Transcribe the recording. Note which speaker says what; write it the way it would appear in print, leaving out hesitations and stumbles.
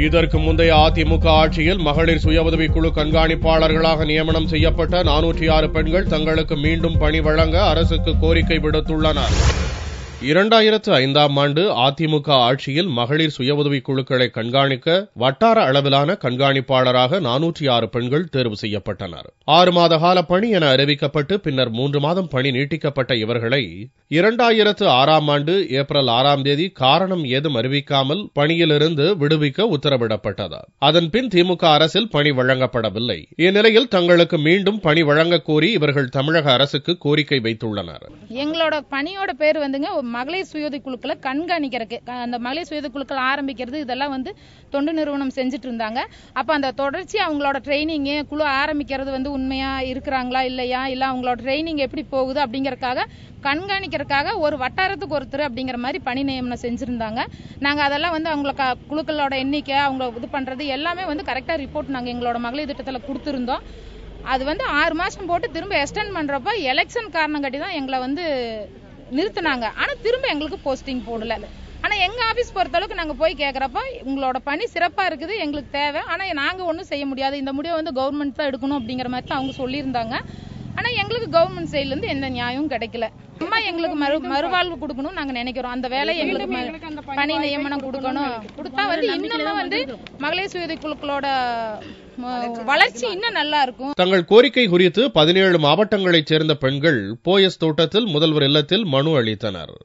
Speaker 1: இதற்கு முந்தைய அதிமுக ஆட்சியில் மகளிர் சுய உதவிக்குழு கண்காணிப்பாளர்களாக நியமனம் செய்யப்பட்ட 406 பெண்கள் தங்களுக்கு மீண்டும் பணி வழங்க அரசுக்கு கோரிக்கை விடுத்துள்ளனர். 2005ஆம் ஆண்டு அதிமுக ஆட்சியில் மகளிர் சுய உதவிக் குழுக்களை கண்காணிக்க வட்டார அளவிலான கண்காணிப்பாளராக 406 பெண்கள் தேர்வு செய்யப்பட்டனர். 6 மாத கால பணி என அறிவிக்கப்பட்டு பின்னர் 3 மாதம் பணி நீட்டிக்கப்பட்ட இவர்களை 2006ஆம் ஆண்டு ஏப்ரல் 6ஆம் தேதி காரணம் ஏதும் அறிவிக்காமல் பணியிலிருந்து விடுவிக்க உத்தரவிடப்பட்டது. அதன்பின் திமுக அரசில் பணி வழங்கப்படவில்லை. இந்நிலையில் தங்களுக்கு மீண்டும் பணி வழங்க கோரி இவர்கள் தமிழக அரசுக்கு கோரிக்கை வைத்துள்ளனர்.
Speaker 2: எங்களோட பணியோட பேர் மகளிர் சுயஉதவி குழுக்களை கண்காணிக்கிறதுக்கு, அந்த மகளிர் சுயஉதவி குழுக்கள் ஆரம்பிக்கிறது இதெல்லாம் தொண்டு நிறுவனம் செஞ்சுட்டு இருந்தாங்க. அப்ப அந்த தொடர்ச்சி அவங்களோட ட்ரைனிங், குழு ஆரம்பிக்கிறது உண்மையா இருக்கிறாங்களா இல்லையா, இல்ல அவங்களோட ட்ரைனிங் எப்படி போகுது அப்படிங்கறதுக்காக கண்காணிக்கிறதுக்காக ஒரு வட்டாரத்துக்கு ஒருத்தர் அப்படிங்கிற மாதிரி பணி நியமனம் செஞ்சிருந்தாங்க. நாங்க அதெல்லாம் அவங்கள குழுக்களோட எண்ணிக்கை, அவங்க இது பண்றது எல்லாமே கரெக்டா ரிப்போர்ட் நாங்க எங்களோட மகளிர் திட்டத்துல கொடுத்திருந்தோம். அது 6 மாசம் போட்டு திரும்ப எக்ஸ்டெண்ட் பண்றப்ப எலெக்ஷன் காரணம் கட்டி தான் எங்களை நிறுத்தினாங்க. ஆனா திரும்ப எங்களுக்கு போஸ்டிங் போடல. ஆனா எங்க ஆபீஸ் பொறுத்த அளவுக்கு நாங்க போய் கேக்குறப்ப உங்களோட பணி சிறப்பா இருக்குது, எங்களுக்கு தேவை, ஆனா நாங்க ஒன்றும் செய்ய முடியாது, இந்த முடிவை கவர்மெண்ட் தான் எடுக்கணும் அப்படிங்கிற மாதிரி தான் அவங்க சொல்லியிருந்தாங்க. ஆனா எங்களுக்கு கவர்மெண்ட் சைட்ல இருந்து எந்த நியாயமும் கிடைக்கல. அம்மா எங்களுக்கு மறுவாழ்வு கொடுக்கணும் நாங்க நினைக்கிறோம். அந்த வேலை எங்களுக்கு பணி நியமனம் கொடுக்கணும். கொடுத்தா இன்னும் மகளிர் சுய குழுக்களோட வளர்ச்சி இன்னும் நல்லா இருக்கும்.
Speaker 1: தங்கள் கோரிக்கை குறித்து 17 மாவட்டங்களைச் சேர்ந்த பெண்கள் போயஸ் தோட்டத்தில் முதல்வர் இல்லத்தில் மனு அளித்தனர்.